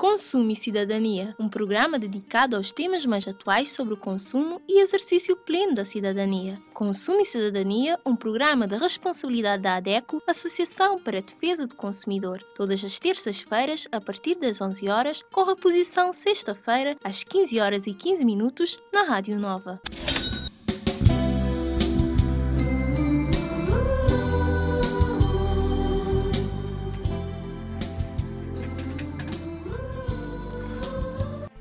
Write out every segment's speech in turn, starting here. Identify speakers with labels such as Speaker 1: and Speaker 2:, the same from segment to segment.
Speaker 1: Consumo e Cidadania, um programa dedicado aos temas mais atuais sobre o consumo e exercício pleno da cidadania. Consumo e Cidadania, um programa de responsabilidade da ADECO, Associação para a Defesa do Consumidor, todas as terças-feiras, a partir das 11 horas, com reposição sexta-feira, às 15 horas e 15 minutos, na Rádio Nova.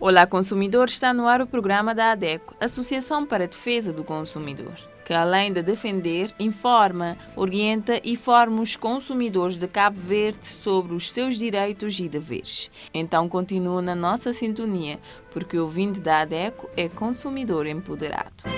Speaker 2: Olá, consumidor! Está no ar o programa da ADECO, Associação para a Defesa do Consumidor, que além de defender, informa, orienta e forma os consumidores de Cabo Verde sobre os seus direitos e deveres. Então continua na nossa sintonia, porque o ouvinte da ADECO é consumidor empoderado.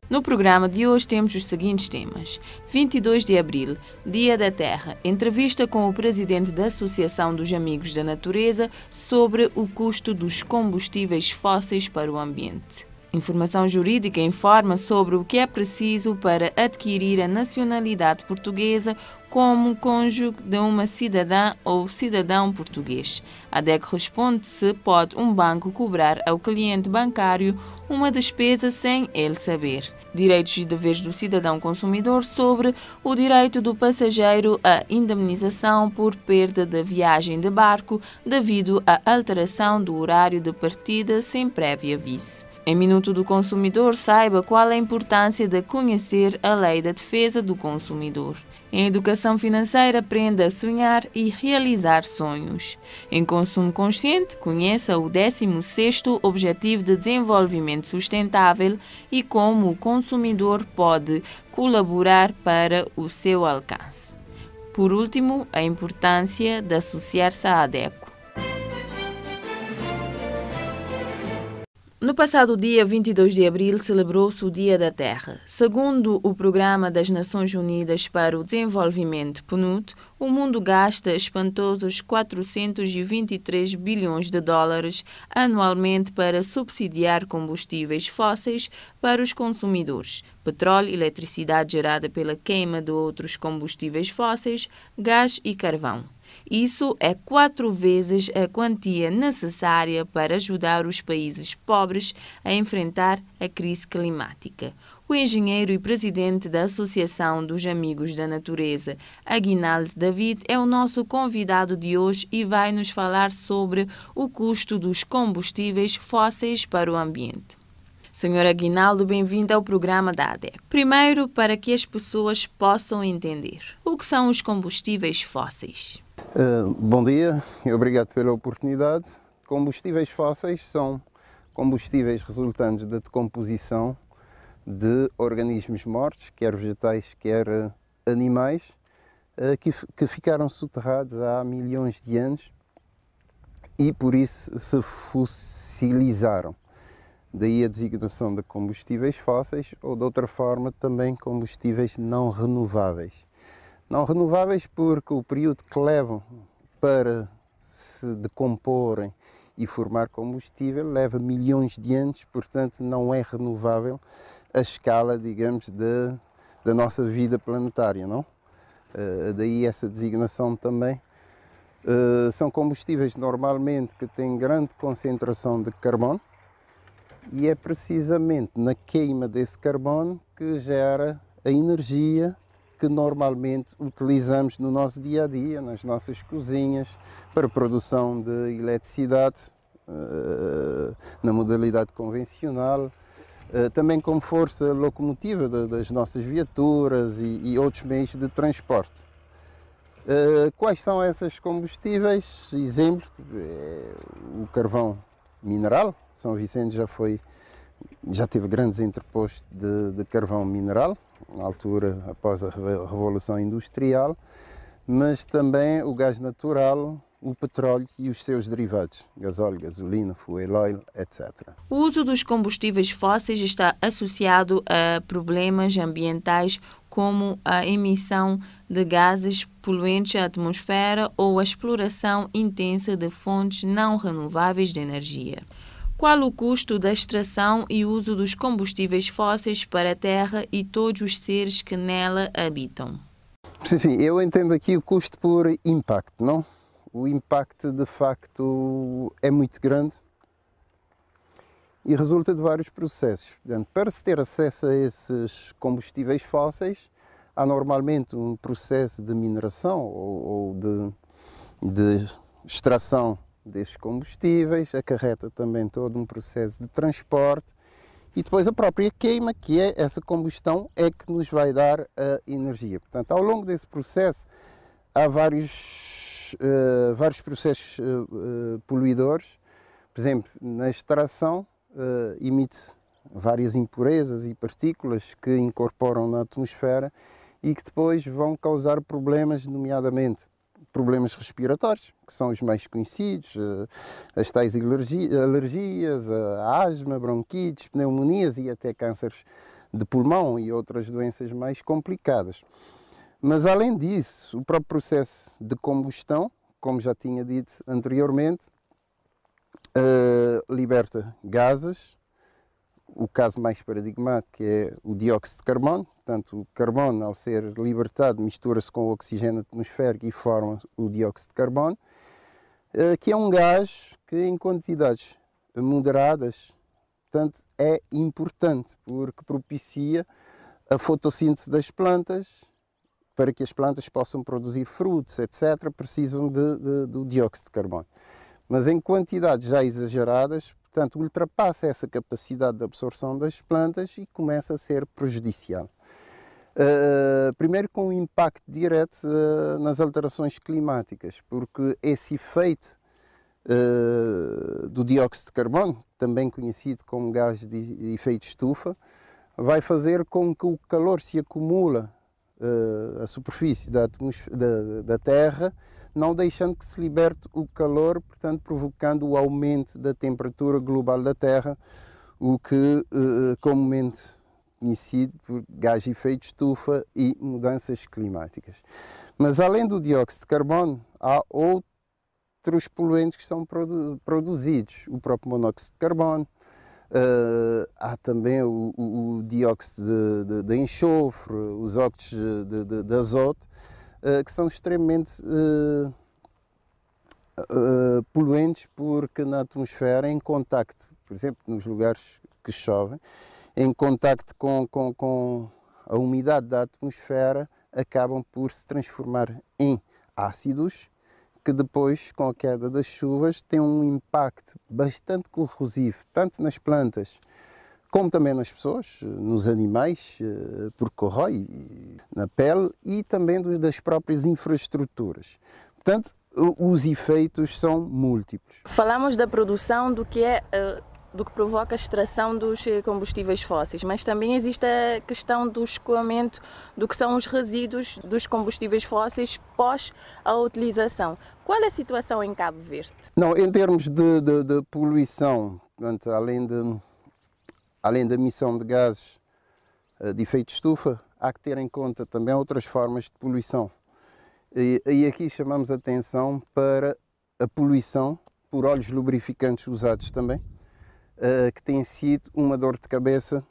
Speaker 2: No programa de hoje temos os seguintes temas. 22 de abril, Dia da Terra. Entrevista com o presidente da Associação dos Amigos da Natureza sobre o custo dos combustíveis fósseis para o ambiente. Informação Jurídica informa sobre o que é preciso para adquirir a nacionalidade portuguesa como cônjuge de uma cidadã ou cidadão português. A DEC responde se pode um banco cobrar ao cliente bancário uma despesa sem ele saber. Direitos e deveres do cidadão consumidor sobre o direito do passageiro à indemnização por perda da viagem de barco devido à alteração do horário de partida sem prévio aviso. Em Minuto do Consumidor, saiba qual a importância de conhecer a Lei da Defesa do Consumidor. Em Educação Financeira, aprenda a sonhar e realizar sonhos. Em Consumo Consciente, conheça o 16º Objetivo de Desenvolvimento Sustentável e como o consumidor pode colaborar para o seu alcance. Por último, a importância de associar-se à ADECO. No passado dia 22 de abril celebrou-se o Dia da Terra. Segundo o Programa das Nações Unidas para o Desenvolvimento, PNUD, o mundo gasta espantosos 423 bilhões de dólares anualmente para subsidiar combustíveis fósseis para os consumidores, petróleo e eletricidade gerada pela queima de outros combustíveis fósseis, gás e carvão. Isso é 4 vezes a quantia necessária para ajudar os países pobres a enfrentar a crise climática. O engenheiro e presidente da Associação dos Amigos da Natureza, Aguinaldo David, é o nosso convidado de hoje e vai nos falar sobre o custo dos combustíveis fósseis para o ambiente. Senhor Aguinaldo, bem-vindo ao programa da ADECO. Primeiro, para que as pessoas possam entender, o que são os combustíveis fósseis?
Speaker 3: Bom dia e obrigado pela oportunidade. Combustíveis fósseis são combustíveis resultantes da decomposição de organismos mortos, quer vegetais, quer animais, que ficaram soterrados há milhões de anos e por isso se fossilizaram. Daí a designação de combustíveis fósseis ou, de outra forma, também combustíveis não renováveis. Não renováveis porque o período que levam para se decomporem e formar combustível leva milhões de anos, portanto não é renovável a escala, digamos, da nossa vida planetária, não? Daí essa designação também. São combustíveis normalmente que têm grande concentração de carbono e é precisamente na queima desse carbono que gera a energia que normalmente utilizamos no nosso dia-a-dia, nas nossas cozinhas, para a produção de eletricidade, na modalidade convencional, também como força locomotiva das nossas viaturas e outros meios de transporte. Quais são esses combustíveis? Exemplo, o carvão mineral. São Vicente já teve grandes entrepostos de carvão mineral, na altura após a Revolução Industrial, mas também o gás natural, o petróleo e os seus derivados, gasóleo, gasolina, fuel oil, etc.
Speaker 2: O uso dos combustíveis fósseis está associado a problemas ambientais como a emissão de gases poluentes à atmosfera ou a exploração intensa de fontes não renováveis de energia. Qual o custo da extração e uso dos combustíveis fósseis para a Terra e todos os seres que nela habitam?
Speaker 3: Sim, eu entendo aqui o custo por impacto, não? O impacto de facto é muito grande e resulta de vários processos. Portanto, para se ter acesso a esses combustíveis fósseis, há normalmente um processo de mineração ou de extração desses combustíveis, acarreta também todo um processo de transporte e depois a própria queima, que é essa combustão, é que nos vai dar a energia. Portanto, ao longo desse processo, há vários processos poluidores. Por exemplo, na extração, emite-se várias impurezas e partículas que incorporam na atmosfera e que depois vão causar problemas, nomeadamente problemas respiratórios, que são os mais conhecidos, as tais alergias, a asma, bronquites, pneumonias e até cânceres de pulmão e outras doenças mais complicadas. Mas além disso, o próprio processo de combustão, como já tinha dito anteriormente, liberta gases. O caso mais paradigmático é o dióxido de carbono. Portanto, o carbono, ao ser libertado, mistura-se com o oxigênio atmosférico e forma o dióxido de carbono, que é um gás que, em quantidades moderadas, portanto, é importante, porque propicia a fotossíntese das plantas. Para que as plantas possam produzir frutos, etc., precisam do dióxido de carbono. Mas em quantidades já exageradas, portanto, ultrapassa essa capacidade de absorção das plantas e começa a ser prejudicial. Primeiro com o impacto direto nas alterações climáticas, porque esse efeito do dióxido de carbono, também conhecido como gás de efeito estufa, vai fazer com que o calor se acumula à superfície da Terra, não deixando que se liberte o calor, portanto provocando o aumento da temperatura global da Terra, o que comumente conhecido por gás de efeito estufa e mudanças climáticas. Mas além do dióxido de carbono, há outros poluentes que são produzidos, o próprio monóxido de carbono, há também o dióxido de enxofre, os óxidos de azoto, que são extremamente poluentes, porque na atmosfera, em contacto, por exemplo, nos lugares que chovem, em contacto com a umidade da atmosfera, acabam por se transformar em ácidos, que depois, com a queda das chuvas, têm um impacto bastante corrosivo, tanto nas plantas como também nas pessoas, nos animais, porque corrói na pele, e também das próprias infraestruturas. Portanto, os efeitos são múltiplos.
Speaker 2: Falamos da produção do que provoca a extração dos combustíveis fósseis, mas também existe a questão do escoamento do que são os resíduos dos combustíveis fósseis pós a utilização. Qual é a situação em Cabo Verde?
Speaker 3: Não, em termos de poluição, portanto, além da emissão de gases de efeito estufa, há que ter em conta também outras formas de poluição. E aqui chamamos a atenção para a poluição por óleos lubrificantes usados também, que tem sido uma dor de cabeça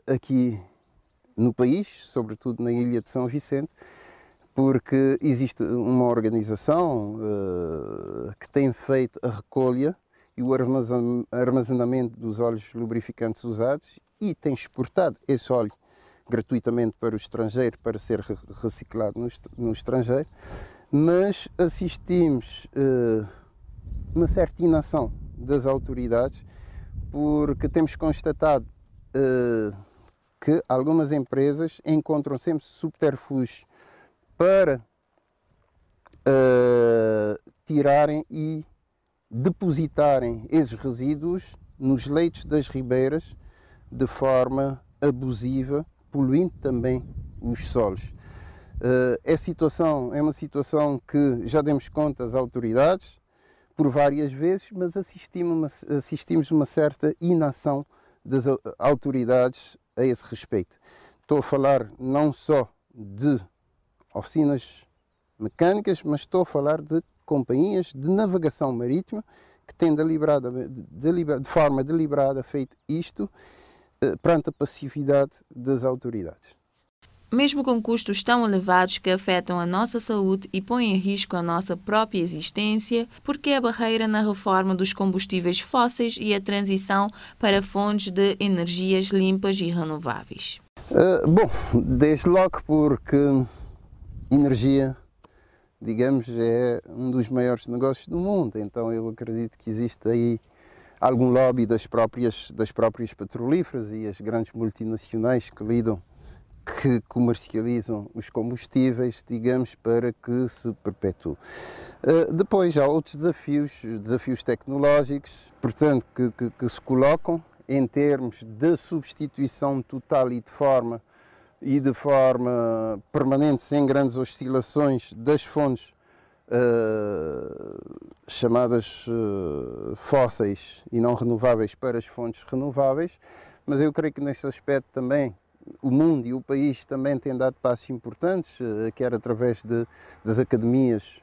Speaker 3: aqui no país, sobretudo na ilha de São Vicente, porque existe uma organização que tem feito a recolha e o armazenamento dos óleos lubrificantes usados e tem exportado esse óleo gratuitamente para o estrangeiro, para ser reciclado no estrangeiro, mas assistimos uma certa inação das autoridades, porque temos constatado que algumas empresas encontram sempre subterfúgios para tirarem e depositarem esses resíduos nos leitos das ribeiras de forma abusiva, poluindo também os solos. É uma situação que já demos conta às autoridades por várias vezes, mas assistimos uma certa inação das autoridades a esse respeito. Estou a falar não só de oficinas mecânicas, mas estou a falar de companhias de navegação marítima que têm de forma deliberada feito isto perante a passividade das autoridades.
Speaker 2: mesmo com custos tão elevados que afetam a nossa saúde e põem em risco a nossa própria existência, porque a barreira na reforma dos combustíveis fósseis e a transição para fontes de energias limpas e renováveis?
Speaker 3: Bom, desde logo porque energia, digamos, é um dos maiores negócios do mundo, então eu acredito que existe aí algum lobby das próprias petrolíferas e as grandes multinacionais que comercializam os combustíveis, digamos, para que se perpetue. Depois há outros desafios tecnológicos, portanto, que se colocam em termos de substituição total e de forma permanente, sem grandes oscilações das fontes chamadas fósseis e não renováveis para as fontes renováveis, mas eu creio que nesse aspecto também o mundo e o país também têm dado passos importantes, quer através das academias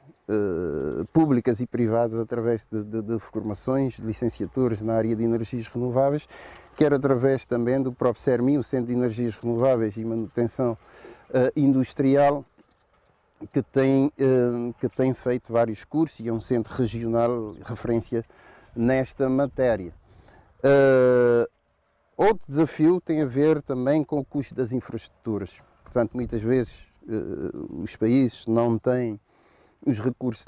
Speaker 3: públicas e privadas, através de formações, de licenciaturas na área de energias renováveis, quer através também do próprio CERMI, o Centro de Energias Renováveis e Manutenção Industrial, que tem feito vários cursos e é um centro regional de referência nesta matéria. Outro desafio tem a ver também com o custo das infraestruturas. Portanto, muitas vezes os países não têm os recursos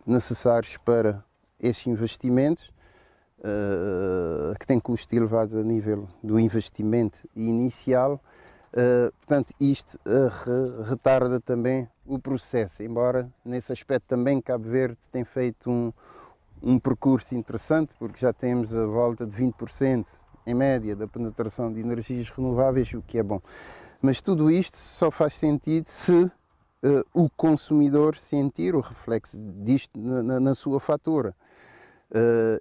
Speaker 3: necessários para estes investimentos, que têm custos elevados a nível do investimento inicial. Portanto, isto retarda também o processo, embora nesse aspecto também Cabo Verde tem feito um percurso interessante, porque já temos a volta de 20% em média da penetração de energias renováveis, o que é bom. Mas tudo isto só faz sentido se o consumidor sentir o reflexo disto na sua fatura.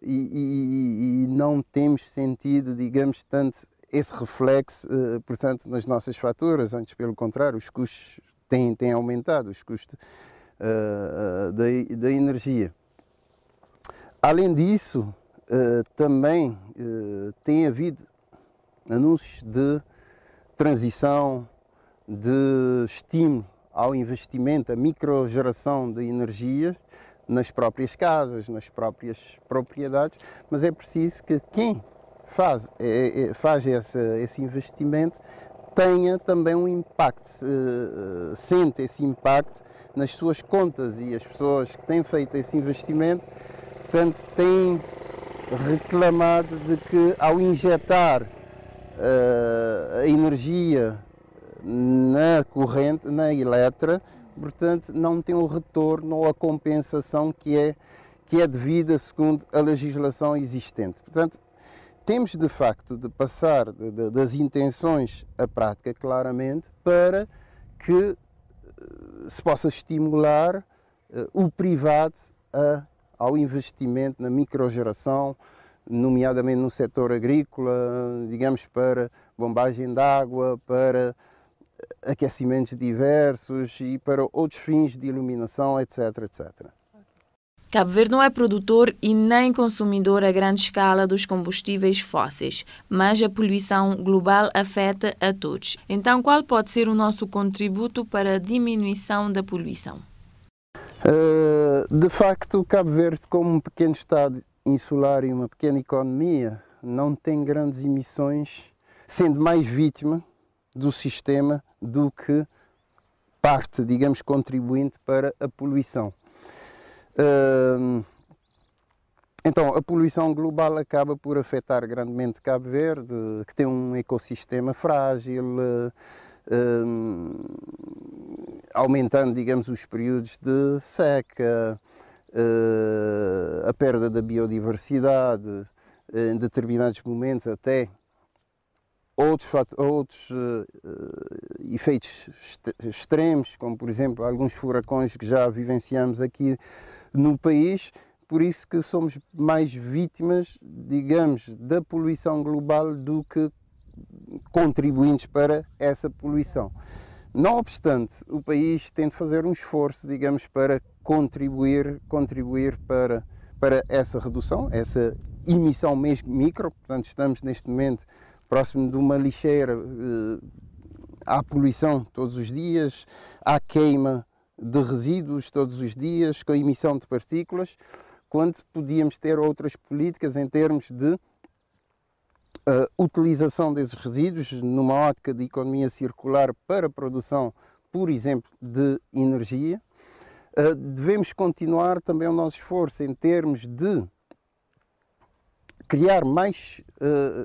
Speaker 3: E não temos sentido, digamos, tanto esse reflexo, portanto, nas nossas faturas. Antes, pelo contrário, os custos têm aumentado, os custos da energia. Além disso, também tem havido anúncios de transição, de estímulo ao investimento, a microgeração de energias nas próprias casas, nas próprias propriedades, mas é preciso que quem faz esse investimento tenha também um impacto, sente esse impacto nas suas contas, e as pessoas que têm feito esse investimento, portanto, têm reclamado de que ao injetar a energia na corrente, na Eletra, portanto, não tem o retorno ou a compensação que é devida segundo a legislação existente. Portanto, temos de facto de passar das intenções à prática claramente para que se possa estimular o privado ao investimento na microgeração, nomeadamente no setor agrícola, digamos, para bombagem de água, para aquecimentos diversos e para outros fins de iluminação, etc, etc.
Speaker 2: Cabo Verde não é produtor e nem consumidor a grande escala dos combustíveis fósseis, mas a poluição global afeta a todos. Então, qual pode ser o nosso contributo para a diminuição da poluição?
Speaker 3: De facto, Cabo Verde, como um pequeno estado insular e uma pequena economia, não tem grandes emissões, sendo mais vítima do sistema do que parte, digamos, contribuinte para a poluição. Então, a poluição global acaba por afetar grandemente Cabo Verde, que tem um ecossistema frágil, aumentando, digamos, os períodos de seca, a perda da biodiversidade, em determinados momentos até outros efeitos extremos, como por exemplo alguns furacões que já vivenciamos aqui no país. Por isso que somos mais vítimas, digamos, da poluição global do que contribuintes para essa poluição. Não obstante, o país tem de fazer um esforço, digamos, para contribuir para essa redução, essa emissão mesmo micro. Portanto, estamos neste momento próximo de uma lixeira há poluição todos os dias, há queima de resíduos todos os dias, com emissão de partículas, quando podíamos ter outras políticas em termos de utilização desses resíduos numa ótica de economia circular para a produção, por exemplo, de energia. Devemos continuar também o nosso esforço em termos de criar mais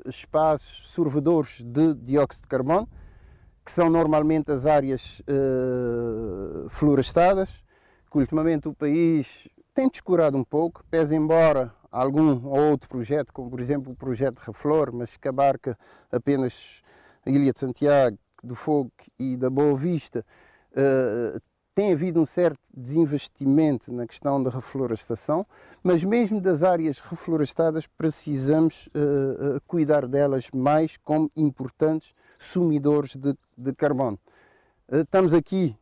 Speaker 3: espaços sorvedores de dióxido de carbono, que são normalmente as áreas florestadas, que ultimamente o país tem descurado um pouco, pese embora algum ou outro projeto, como por exemplo o projeto Reflor, mas que abarca apenas a Ilha de Santiago, do Fogo e da Boa Vista, tem havido um certo desinvestimento na questão da reflorestação, mas mesmo das áreas reflorestadas precisamos cuidar delas mais como importantes sumidores de carbono. Estamos aqui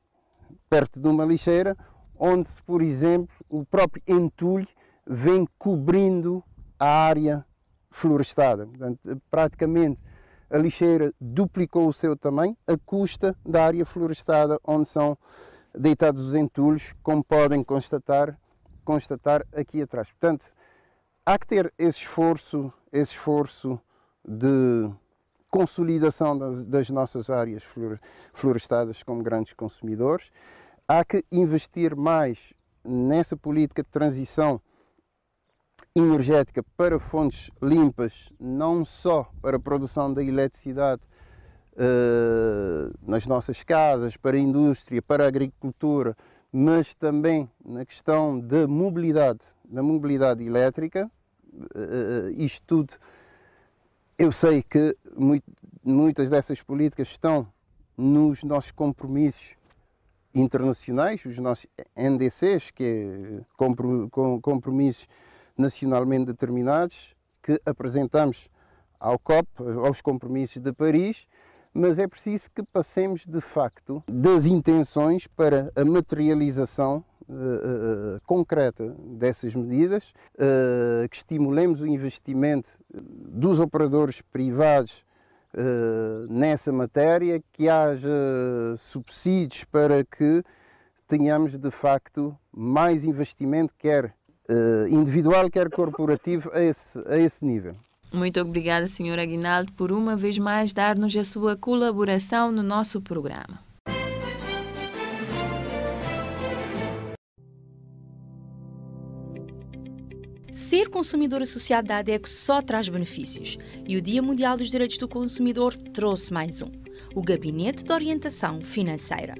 Speaker 3: perto de uma lixeira, onde, por exemplo, o próprio entulho vem cobrindo a área florestada. Portanto, praticamente a lixeira duplicou o seu tamanho à custa da área florestada onde são deitados os entulhos, como podem constatar aqui atrás. Portanto, há que ter esse esforço de consolidação das nossas áreas florestadas como grandes consumidores. Há que investir mais nessa política de transição energética para fontes limpas, não só para a produção da eletricidade nas nossas casas, para a indústria, para a agricultura, mas também na questão da mobilidade elétrica. Isto tudo, eu sei que muitas dessas políticas estão nos nossos compromissos internacionais, os nossos NDCs, que é compromissos nacionalmente determinados, que apresentamos ao COP, aos compromissos de Paris, mas é preciso que passemos de facto das intenções para a materialização concreta dessas medidas, que estimulemos o investimento dos operadores privados nessa matéria, que haja subsídios para que tenhamos de facto mais investimento, quer individual, quer corporativo, a esse nível.
Speaker 2: Muito obrigada, Sr. Aguinaldo, por uma vez mais dar-nos a sua colaboração no nosso programa.
Speaker 4: Ser consumidor associado da ADECO só traz benefícios e o Dia Mundial dos Direitos do Consumidor trouxe mais um, o Gabinete de Orientação Financeira.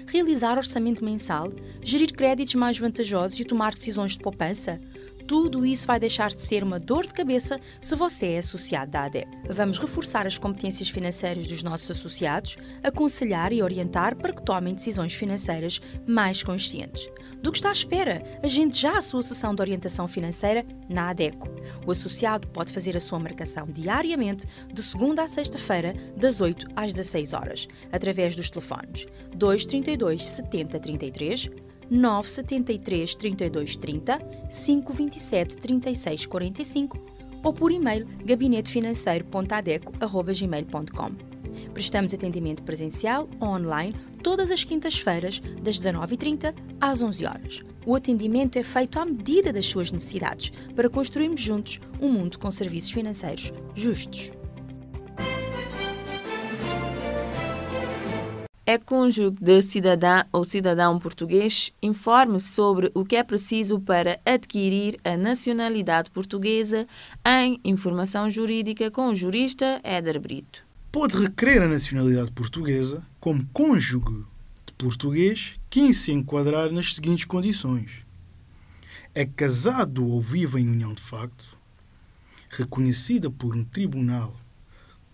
Speaker 4: Realizar orçamento mensal, gerir créditos mais vantajosos e tomar decisões de poupança, tudo isso vai deixar de ser uma dor de cabeça se você é associado da ADECO. Vamos reforçar as competências financeiras dos nossos associados, aconselhar e orientar para que tomem decisões financeiras mais conscientes. Do que está à espera? Agende já a sua sessão de orientação financeira na ADECO. O associado pode fazer a sua marcação diariamente, de segunda à sexta-feira, das 8 às 16 horas, através dos telefones 232 70 33, 973 32 30, 527 36 45 ou por e-mail gabinetefinanceiro.adeco@gmail.com. Prestamos atendimento presencial ou online todas as quintas-feiras, das 19h30 às 11 horas. O atendimento é feito à medida das suas necessidades, para construirmos juntos um mundo com serviços financeiros justos.
Speaker 2: É cônjuge de cidadã ou cidadão português? Informe-se sobre o que é preciso para adquirir a nacionalidade portuguesa em Informação Jurídica com o jurista Éder Brito.
Speaker 5: Pode requerer a nacionalidade portuguesa como cônjuge de português quem se enquadrar nas seguintes condições: é casado ou vive em união de facto, reconhecida por um tribunal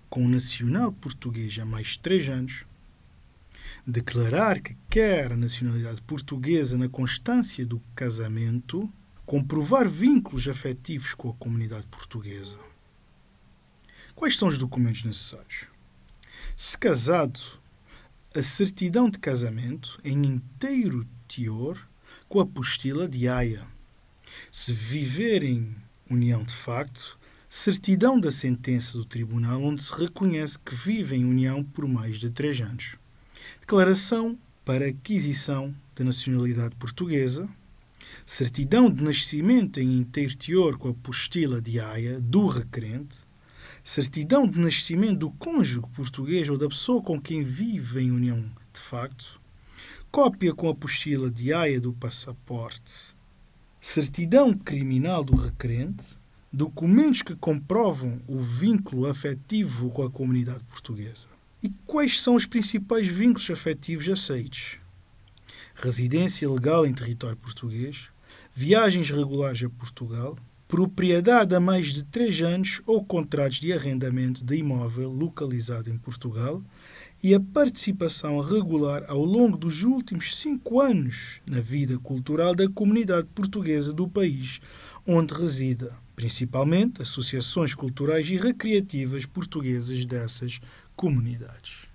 Speaker 5: com nacional português há mais de 3 anos, declarar que quer a nacionalidade portuguesa na constância do casamento, comprovar vínculos afetivos com a comunidade portuguesa. Quais são os documentos necessários? Se casado, a certidão de casamento em inteiro teor com a apostila de Haia. Se viver em união de facto, certidão da sentença do tribunal onde se reconhece que vive em união por mais de 3 anos, declaração para aquisição da nacionalidade portuguesa, certidão de nascimento em inteiro teor com a apostila de aia do requerente, certidão de nascimento do cônjuge português ou da pessoa com quem vive em união de facto, cópia com a apostila de aia do passaporte, certidão criminal do requerente, documentos que comprovam o vínculo afetivo com a comunidade portuguesa. E quais são os principais vínculos afetivos aceitos? Residência legal em território português, viagens regulares a Portugal, propriedade há mais de 3 anos ou contratos de arrendamento de imóvel localizado em Portugal e a participação regular ao longo dos últimos 5 anos na vida cultural da comunidade portuguesa do país onde resida, principalmente associações culturais e recreativas portuguesas dessas comunidades.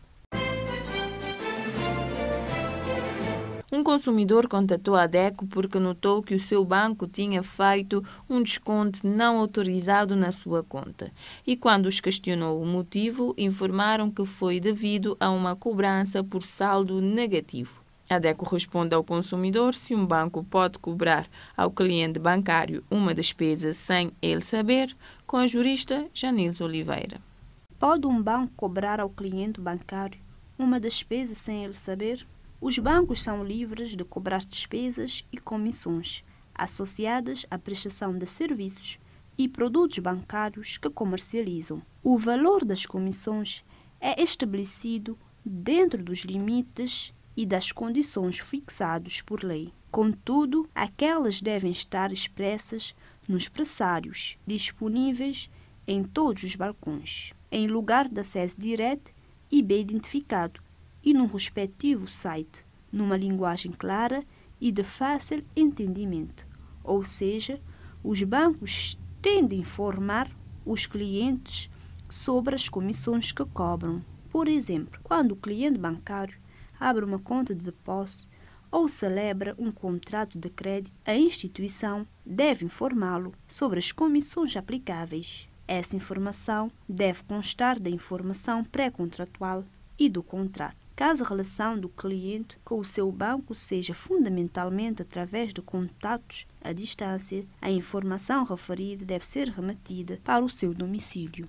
Speaker 2: Um consumidor contatou a ADECO porque notou que o seu banco tinha feito um desconto não autorizado na sua conta. E quando os questionou o motivo, informaram que foi devido a uma cobrança por saldo negativo. A ADECO responde ao consumidor se um banco pode cobrar ao cliente bancário uma despesa sem ele saber, com a jurista Janilza Oliveira.
Speaker 6: Pode um banco cobrar ao cliente bancário uma despesa sem ele saber? Os bancos são livres de cobrar despesas e comissões associadas à prestação de serviços e produtos bancários que comercializam. O valor das comissões é estabelecido dentro dos limites e das condições fixados por lei. Contudo, aquelas devem estar expressas nos pressários disponíveis em todos os balcões, em lugar de acesso direto e bem identificado, e no respectivo site, numa linguagem clara e de fácil entendimento. Ou seja, os bancos têm de informar os clientes sobre as comissões que cobram. Por exemplo, quando o cliente bancário abre uma conta de depósito ou celebra um contrato de crédito, a instituição deve informá-lo sobre as comissões aplicáveis. Essa informação deve constar da informação pré-contratual e do contrato. Caso a relação do cliente com o seu banco seja fundamentalmente através de contatos à distância, a informação referida deve ser remetida para o seu domicílio.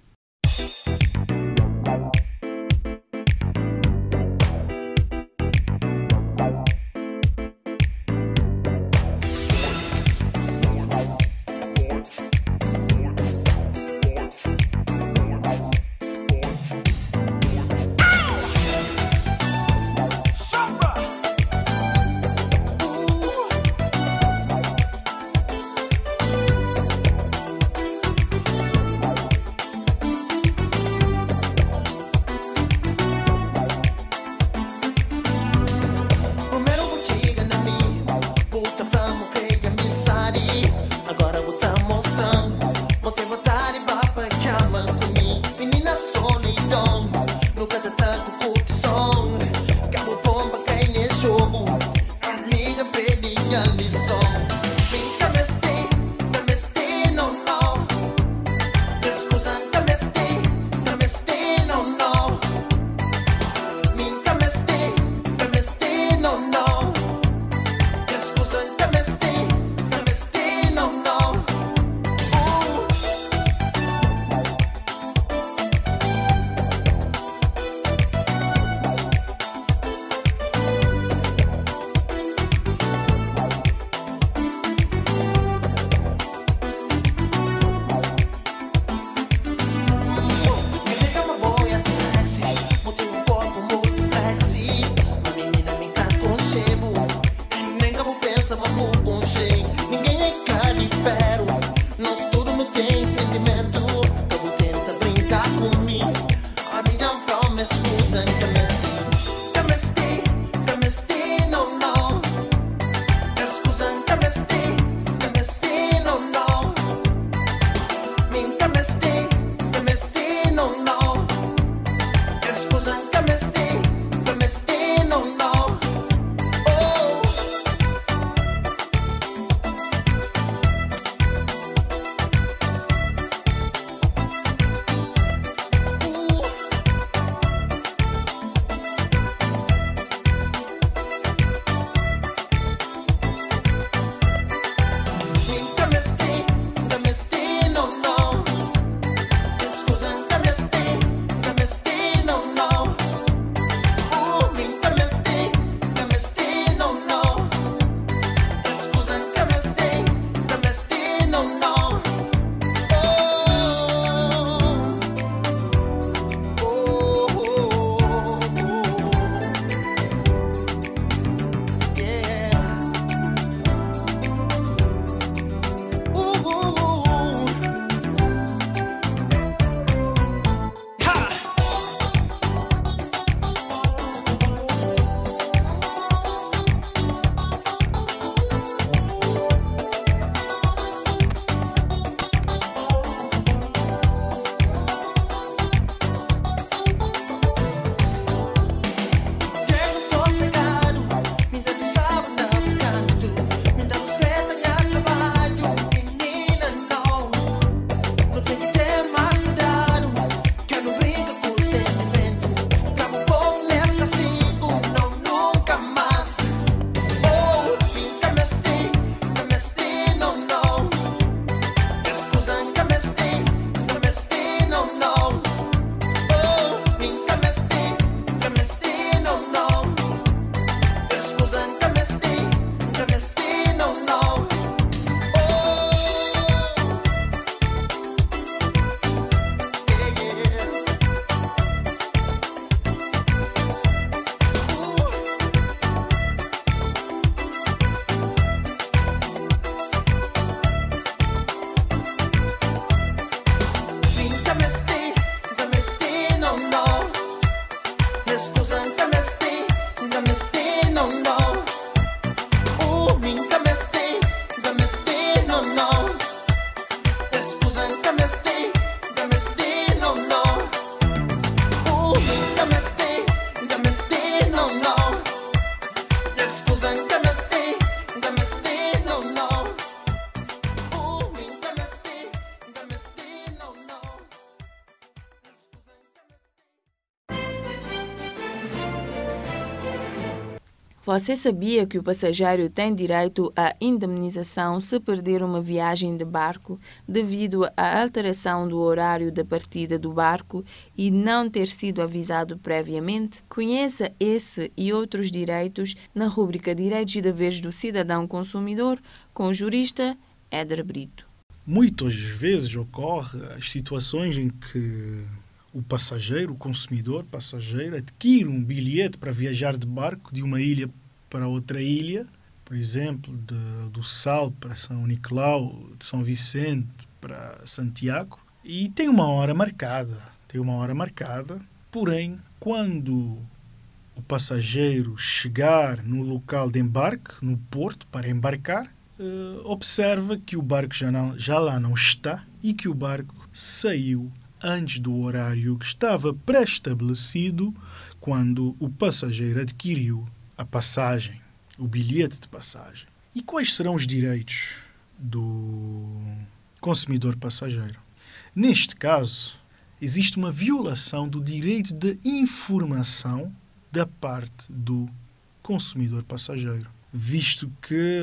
Speaker 2: Você sabia que o passageiro tem direito à indemnização se perder uma viagem de barco devido à alteração do horário da partida do barco e não ter sido avisado previamente? Conheça esse e outros direitos na rúbrica Direitos e Deveres do Cidadão Consumidor com o jurista Éder Brito.
Speaker 5: Muitas vezes ocorre as situações em que o passageiro, o consumidor passageiro, adquire um bilhete para viajar de barco de uma ilha para outra ilha, por exemplo, do Sal para São Nicolau, de São Vicente para Santiago, e tem uma hora marcada. Porém, quando o passageiro chegar no local de embarque, no porto, para embarcar, observa que o barco já lá não está e que o barco saiu antes do horário que estava pré-estabelecido quando o passageiro adquiriu a passagem, o bilhete de passagem. E quais serão os direitos do consumidor passageiro? Neste caso, existe uma violação do direito de informação da parte do consumidor passageiro, visto que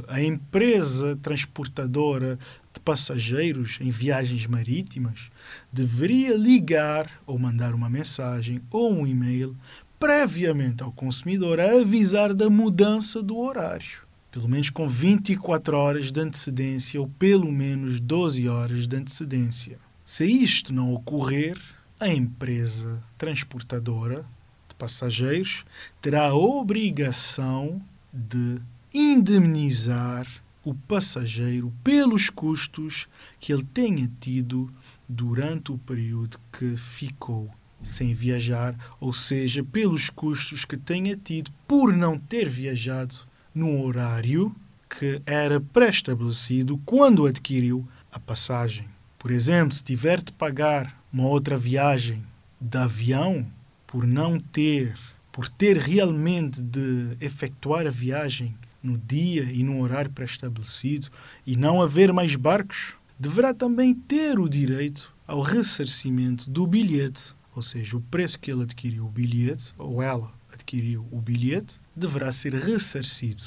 Speaker 5: a empresa transportadora de passageiros em viagens marítimas deveria ligar ou mandar uma mensagem ou um e-mail previamente ao consumidor a avisar da mudança do horário, pelo menos com 24 horas de antecedência ou pelo menos 12 horas de antecedência. Se isto não ocorrer, a empresa transportadora de passageiros terá a obrigação de indemnizar o passageiro pelos custos que ele tenha tido durante o período que ficou sem viajar, ou seja, pelos custos que tenha tido por não ter viajado no horário que era pré-estabelecido quando adquiriu a passagem. Por exemplo, se tiver de pagar uma outra viagem de avião por ter realmente de efetuar a viagem no dia e no horário pré-estabelecido e não haver mais barcos, deverá também ter o direito ao ressarcimento do bilhete, ou seja, o preço que ele adquiriu o bilhete, ou ela adquiriu o bilhete, deverá ser ressarcido.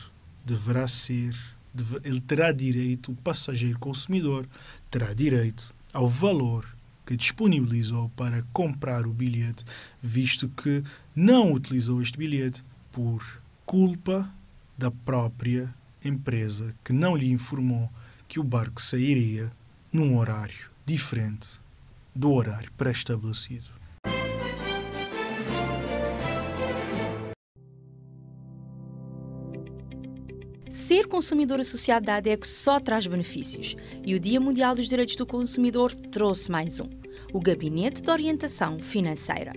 Speaker 5: Ele terá direito, o passageiro consumidor terá direito ao valor que disponibilizou para comprar o bilhete, visto que não utilizou este bilhete por culpa da própria empresa, que não lhe informou que o barco sairia num horário diferente do horário pré-estabelecido.
Speaker 4: Ser consumidor associado da ADECO só traz benefícios e o Dia Mundial dos Direitos do Consumidor trouxe mais um, o Gabinete de Orientação Financeira.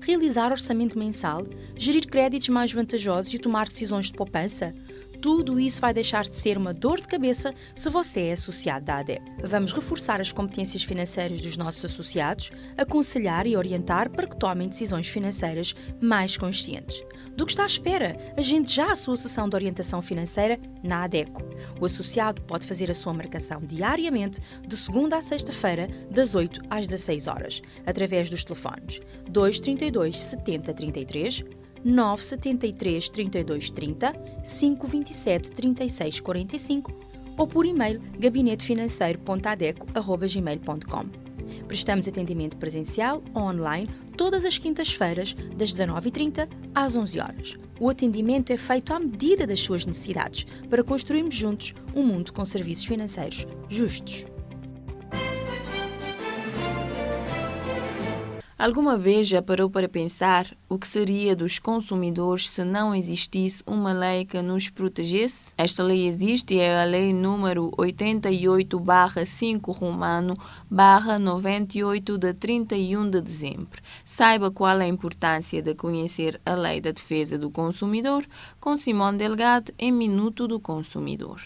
Speaker 4: Realizar orçamento mensal, gerir créditos mais vantajosos e tomar decisões de poupança, tudo isso vai deixar de ser uma dor de cabeça se você é associado da ADECO. Vamos reforçar as competências financeiras dos nossos associados, aconselhar e orientar para que tomem decisões financeiras mais conscientes. Do que está à espera? Agende já a sua sessão de orientação financeira na ADECO. O associado pode fazer a sua marcação diariamente, de segunda à sexta-feira, das 8 às 16 horas, através dos telefones 232 70 33, 973 32 30, 527 36 45 ou por e-mail gabinetefinanceiro.adeco@gmail.com. Prestamos atendimento presencial ou online todas as quintas-feiras, das 19h30 às 11 horas. O atendimento é feito à medida das suas necessidades, para construirmos juntos um mundo com serviços financeiros justos.
Speaker 2: Alguma vez já parou para pensar o que seria dos consumidores se não existisse uma lei que nos protegesse? Esta lei existe e é a Lei número 88/5 Romano/98 de 31 de dezembro. Saiba qual é a importância de conhecer a Lei da Defesa do Consumidor com Simone Delgado em Minuto do Consumidor.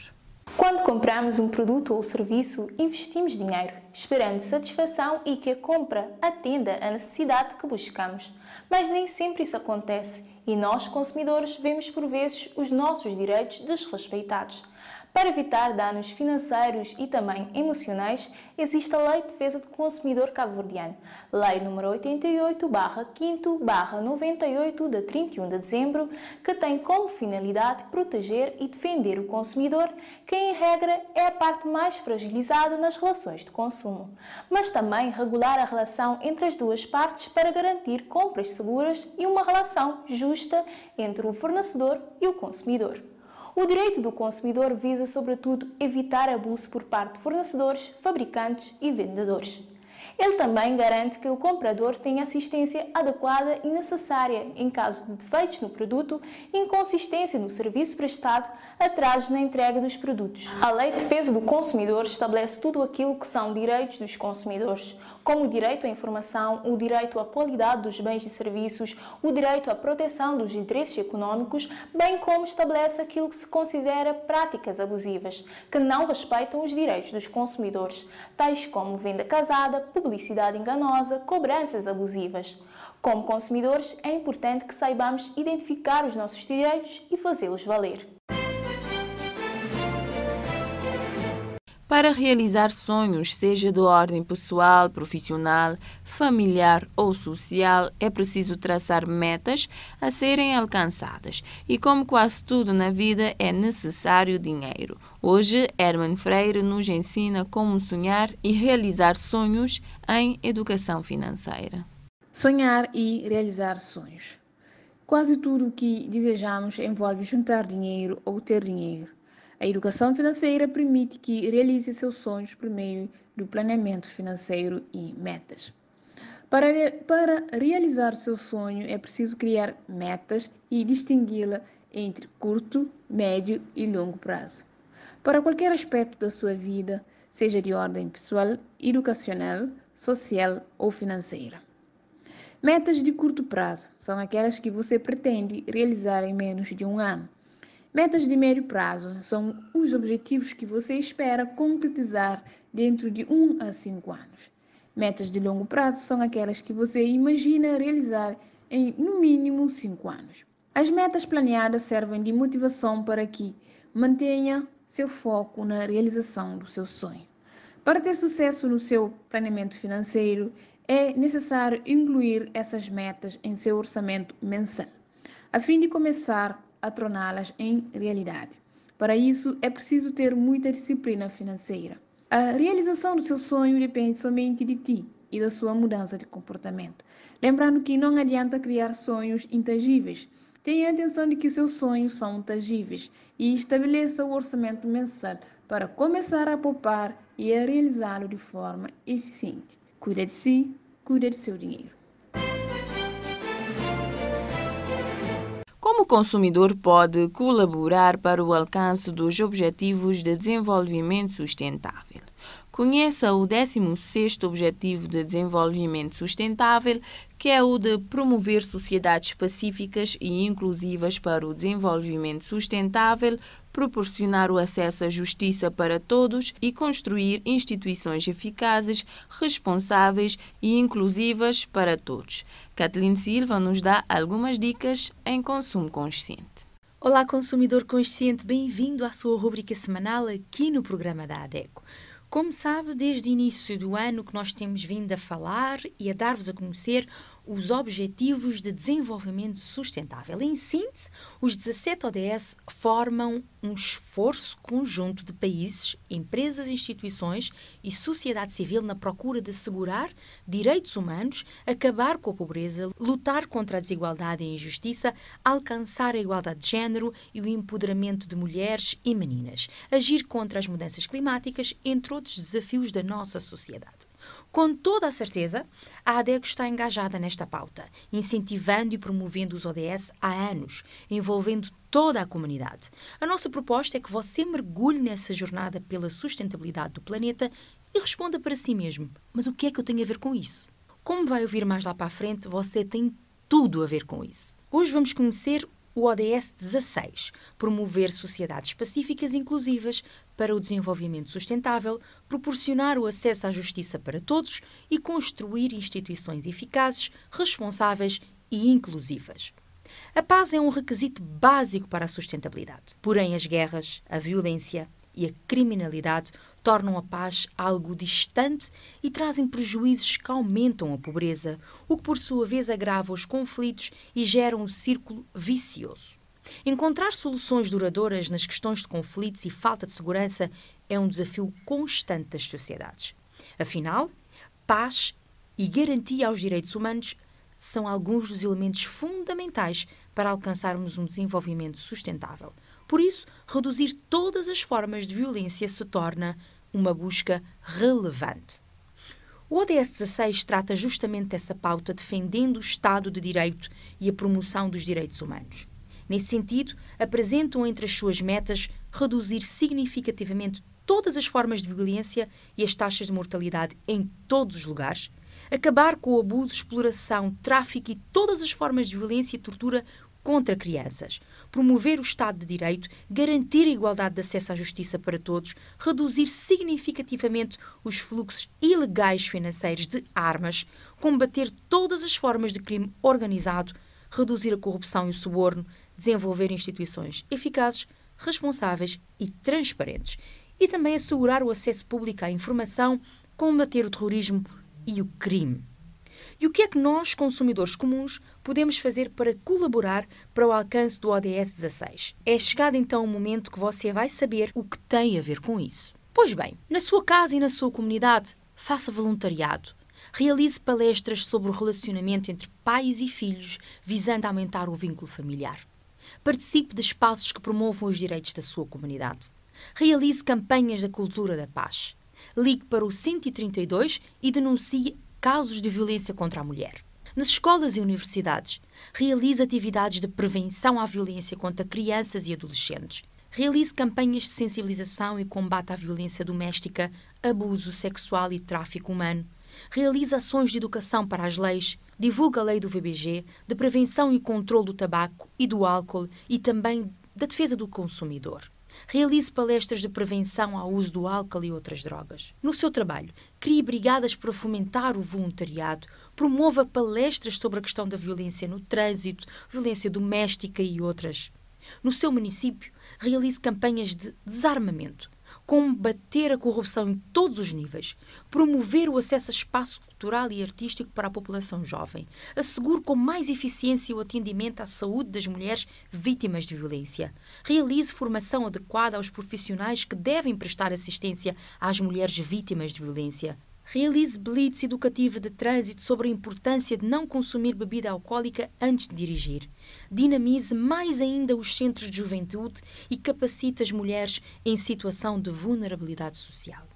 Speaker 1: Quando compramos um produto ou serviço, investimos dinheiro, esperando satisfação e que a compra atenda à necessidade que buscamos. Mas nem sempre isso acontece e nós, consumidores, vemos por vezes os nossos direitos desrespeitados. Para evitar danos financeiros e também emocionais, existe a Lei de Defesa do Consumidor Cabo-Verdiano, Lei número 88/5/98 de 31 de dezembro, que tem como finalidade proteger e defender o consumidor, que em regra é a parte mais fragilizada nas relações de consumo, mas também regular a relação entre as duas partes para garantir compras seguras e uma relação justa entre o fornecedor e o consumidor. O direito do consumidor visa, sobretudo, evitar abuso por parte de fornecedores, fabricantes e vendedores. Ele também garante que o comprador tenha assistência adequada e necessária em caso de defeitos no produto, inconsistência no serviço prestado, atrasos na entrega dos produtos. A Lei de Defesa do Consumidor estabelece tudo aquilo que são direitos dos consumidores, como o direito à informação, o direito à qualidade dos bens e serviços, o direito à proteção dos interesses econômicos, bem como estabelece aquilo que se considera práticas abusivas, que não respeitam os direitos dos consumidores, tais como venda casada, publicidade enganosa, cobranças abusivas. Como consumidores, é importante que saibamos identificar os nossos direitos e fazê-los valer.
Speaker 2: Para realizar sonhos, seja de ordem pessoal, profissional, familiar ou social, é preciso traçar metas a serem alcançadas. E como quase tudo na vida, é necessário dinheiro. Hoje, Herman Freire nos ensina como sonhar e realizar sonhos em educação financeira.
Speaker 7: Sonhar e realizar sonhos. Quase tudo o que desejamos envolve juntar dinheiro ou ter dinheiro. A educação financeira permite que realize seus sonhos por meio do planeamento financeiro e metas. Para realizar seu sonho, é preciso criar metas e distingui-la entre curto, médio e longo prazo. Para qualquer aspecto da sua vida, seja de ordem pessoal, educacional, social ou financeira. Metas de curto prazo são aquelas que você pretende realizar em menos de um ano. Metas de médio prazo são os objetivos que você espera concretizar dentro de 1 a 5 anos. Metas de longo prazo são aquelas que você imagina realizar em, no mínimo, 5 anos. As metas planeadas servem de motivação para que mantenha seu foco na realização do seu sonho. Para ter sucesso no seu planeamento financeiro, é necessário incluir essas metas em seu orçamento mensal, a fim de começar a torná-las em realidade. Para isso, é preciso ter muita disciplina financeira. A realização do seu sonho depende somente de ti e da sua mudança de comportamento. Lembrando que não adianta criar sonhos intangíveis. Tenha atenção de que seus sonhos são tangíveis e estabeleça o orçamento mensal para começar a poupar e a realizá-lo de forma eficiente. Cuida de si, cuida de seu dinheiro.
Speaker 2: Como o consumidor pode colaborar para o alcance dos Objetivos de Desenvolvimento Sustentável? Conheça o 16º Objetivo de Desenvolvimento Sustentável, que é o de promover sociedades pacíficas e inclusivas para o desenvolvimento sustentável, proporcionar o acesso à justiça para todos e construir instituições eficazes, responsáveis e inclusivas para todos. Kathleen Silva nos dá algumas dicas em consumo consciente.
Speaker 4: Olá, consumidor consciente, bem-vindo à sua rubrica semanal aqui no programa da ADECO. Como sabe, desde o início do ano que nós temos vindo a falar e a dar-vos a conhecer os Objetivos de Desenvolvimento Sustentável. Em síntese, os 17 ODS formam um esforço conjunto de países, empresas, instituições e sociedade civil na procura de assegurar direitos humanos, acabar com a pobreza, lutar contra a desigualdade e a injustiça, alcançar a igualdade de género e o empoderamento de mulheres e meninas, agir contra as mudanças climáticas, entre outros desafios da nossa sociedade. Com toda a certeza, a ADECO está engajada nesta pauta, incentivando e promovendo os ODS há anos, envolvendo toda a comunidade. A nossa proposta é que você mergulhe nessa jornada pela sustentabilidade do planeta e responda para si mesmo: mas o que é que eu tenho a ver com isso? Como vai ouvir mais lá para a frente, você tem tudo a ver com isso. Hoje vamos conhecer o ODS 16, promover sociedades pacíficas e inclusivas para o desenvolvimento sustentável, proporcionar o acesso à justiça para todos e construir instituições eficazes, responsáveis e inclusivas. A paz é um requisito básico para a sustentabilidade. Porém, as guerras, a violência e a criminalidade tornam a paz algo distante e trazem prejuízos que aumentam a pobreza, o que por sua vez agrava os conflitos e gera um círculo vicioso. Encontrar soluções duradouras nas questões de conflitos e falta de segurança é um desafio constante das sociedades. Afinal, paz e garantia aos direitos humanos são alguns dos elementos fundamentais para alcançarmos um desenvolvimento sustentável. Por isso, reduzir todas as formas de violência se torna uma busca relevante. O ODS 16 trata justamente dessa pauta, defendendo o Estado de Direito e a promoção dos direitos humanos. Nesse sentido, apresentam entre as suas metas reduzir significativamente todas as formas de violência e as taxas de mortalidade em todos os lugares, acabar com o abuso, exploração, tráfico e todas as formas de violência e tortura contra crianças, promover o Estado de Direito, garantir a igualdade de acesso à justiça para todos, reduzir significativamente os fluxos ilegais financeiros de armas, combater todas as formas de crime organizado, reduzir a corrupção e o suborno, desenvolver instituições eficazes, responsáveis e transparentes, e também assegurar o acesso público à informação, combater o terrorismo e o crime. E o que é que nós, consumidores comuns, podemos fazer para colaborar para o alcance do ODS 16? É chegado então o momento que você vai saber o que tem a ver com isso. Pois bem, na sua casa e na sua comunidade, faça voluntariado. Realize palestras sobre o relacionamento entre pais e filhos, visando aumentar o vínculo familiar. Participe de espaços que promovam os direitos da sua comunidade. Realize campanhas da cultura da paz. Ligue para o 132 e denuncie casos de violência contra a mulher. Nas escolas e universidades, realize atividades de prevenção à violência contra crianças e adolescentes. Realize campanhas de sensibilização e combate à violência doméstica, abuso sexual e tráfico humano. Realize ações de educação para as leis. Divulgue a lei do VBG, de prevenção e controle do tabaco e do álcool e também da defesa do consumidor. Realize palestras de prevenção ao uso do álcool e outras drogas. No seu trabalho, crie brigadas para fomentar o voluntariado, promova palestras sobre a questão da violência no trânsito, violência doméstica e outras. No seu município, realize campanhas de desarmamento, combater a corrupção em todos os níveis, promover o acesso a espaço cultural e artístico para a população jovem, assegure com mais eficiência o atendimento à saúde das mulheres vítimas de violência, realize formação adequada aos profissionais que devem prestar assistência às mulheres vítimas de violência. Realize blitz educativa de trânsito sobre a importância de não consumir bebida alcoólica antes de dirigir. Dinamize mais ainda os centros de juventude e capacite as mulheres em situação de vulnerabilidade social.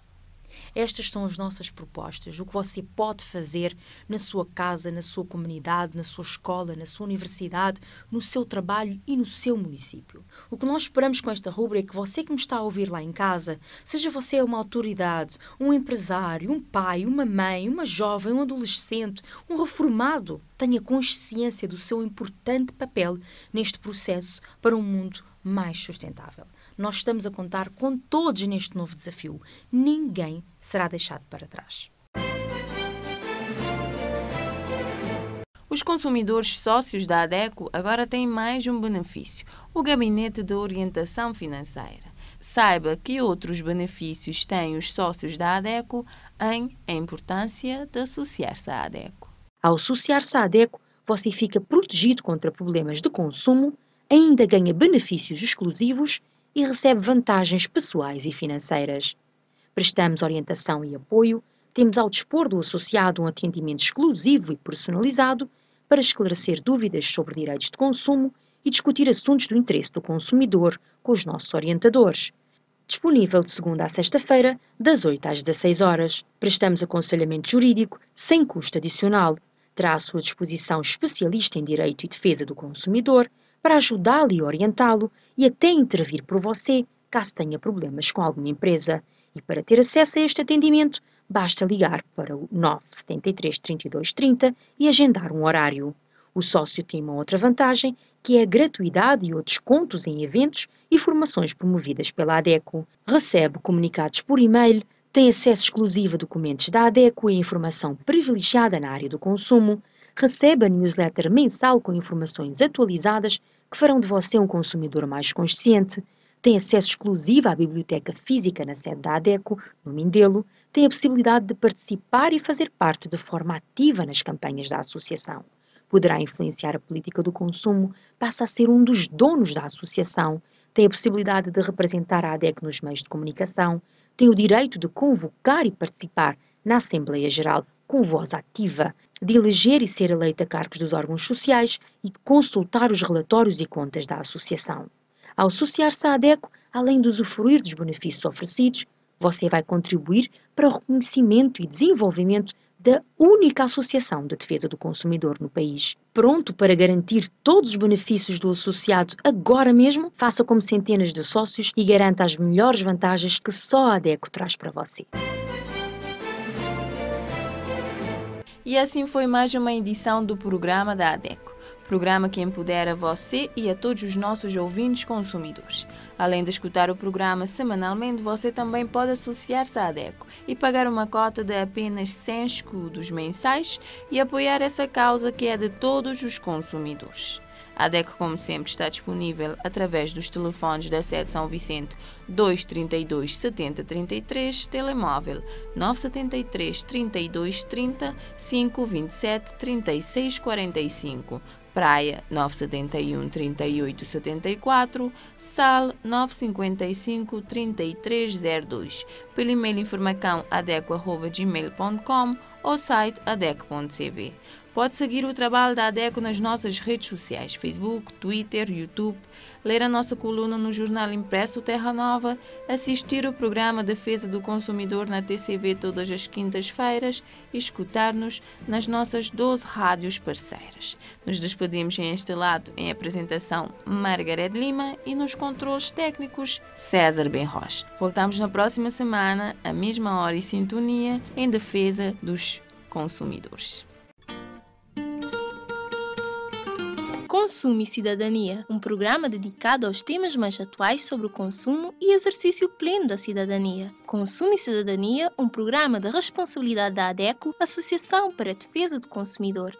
Speaker 4: Estas são as nossas propostas, o que você pode fazer na sua casa, na sua comunidade, na sua escola, na sua universidade, no seu trabalho e no seu município. O que nós esperamos com esta rubrica é que você que me está a ouvir lá em casa, seja você uma autoridade, um empresário, um pai, uma mãe, uma jovem, um adolescente, um reformado, tenha consciência do seu importante papel neste processo para um mundo mais sustentável. Nós estamos a contar com todos neste novo desafio. Ninguém será deixado para trás.
Speaker 2: Os consumidores sócios da ADECO agora têm mais um benefício: o Gabinete de Orientação Financeira. Saiba que outros benefícios têm os sócios da ADECO em a importância de associar-se à ADECO.
Speaker 4: Ao associar-se à ADECO, você fica protegido contra problemas de consumo, ainda ganha benefícios exclusivos e recebe vantagens pessoais e financeiras. Prestamos orientação e apoio, temos ao dispor do associado um atendimento exclusivo e personalizado para esclarecer dúvidas sobre direitos de consumo e discutir assuntos do interesse do consumidor com os nossos orientadores. disponível de segunda a sexta-feira, das 8 às 16 horas. Prestamos aconselhamento jurídico sem custo adicional. Terá à sua disposição especialista em Direito e Defesa do Consumidor para ajudá-lo e orientá-lo e até intervir por você caso tenha problemas com alguma empresa. E para ter acesso a este atendimento, basta ligar para o 973 32 30 e agendar um horário. O sócio tem uma outra vantagem, que é a gratuidade e ou descontos em eventos e formações promovidas pela ADECO. Recebe comunicados por e-mail, tem acesso exclusivo a documentos da ADECO e informação privilegiada na área do consumo, recebe a newsletter mensal com informações atualizadas que farão de você um consumidor mais consciente, tem acesso exclusivo à biblioteca física na sede da ADECO, no Mindelo, tem a possibilidade de participar e fazer parte de forma ativa nas campanhas da associação. Poderá influenciar a política do consumo, passa a ser um dos donos da associação, tem a possibilidade de representar a ADECO nos meios de comunicação, tem o direito de convocar e participar na Assembleia Geral com voz ativa, de eleger e ser eleito a cargos dos órgãos sociais e de consultar os relatórios e contas da associação. Ao associar-se à ADECO, além de usufruir dos benefícios oferecidos, você vai contribuir para o reconhecimento e desenvolvimento da única associação de defesa do consumidor no país. Pronto para garantir todos os benefícios do associado agora mesmo? Faça como centenas de sócios e garanta as melhores vantagens que só a ADECO traz para você.
Speaker 2: E assim foi mais uma edição do programa da ADECO. Programa que empodera você e a todos os nossos ouvintes consumidores. Além de escutar o programa semanalmente, você também pode associar-se à ADECO e pagar uma cota de apenas 100 escudos mensais e apoiar essa causa que é de todos os consumidores. A ADECO, como sempre, está disponível através dos telefones da sede São Vicente 232 70 33, telemóvel 973 32 30 527 36 45, Praia 971 38 74, Sal 955 3302, pelo e-mail informação adeco@gmail.com ou site adeco.cv. Pode seguir o trabalho da ADECO nas nossas redes sociais, Facebook, Twitter, YouTube, ler a nossa coluna no jornal impresso Terra Nova, assistir o programa Defesa do Consumidor na TCV todas as quintas-feiras e escutar-nos nas nossas 12 rádios parceiras. Nos despedimos em este lado em apresentação Margareth Lima e nos controles técnicos César Benroche. Voltamos na próxima semana, à mesma hora e sintonia, em defesa dos consumidores.
Speaker 1: Consumo e Cidadania, um programa dedicado aos temas mais atuais sobre o consumo e exercício pleno da cidadania. Consumo e Cidadania, um programa de responsabilidade da ADECO, Associação para a Defesa do Consumidor.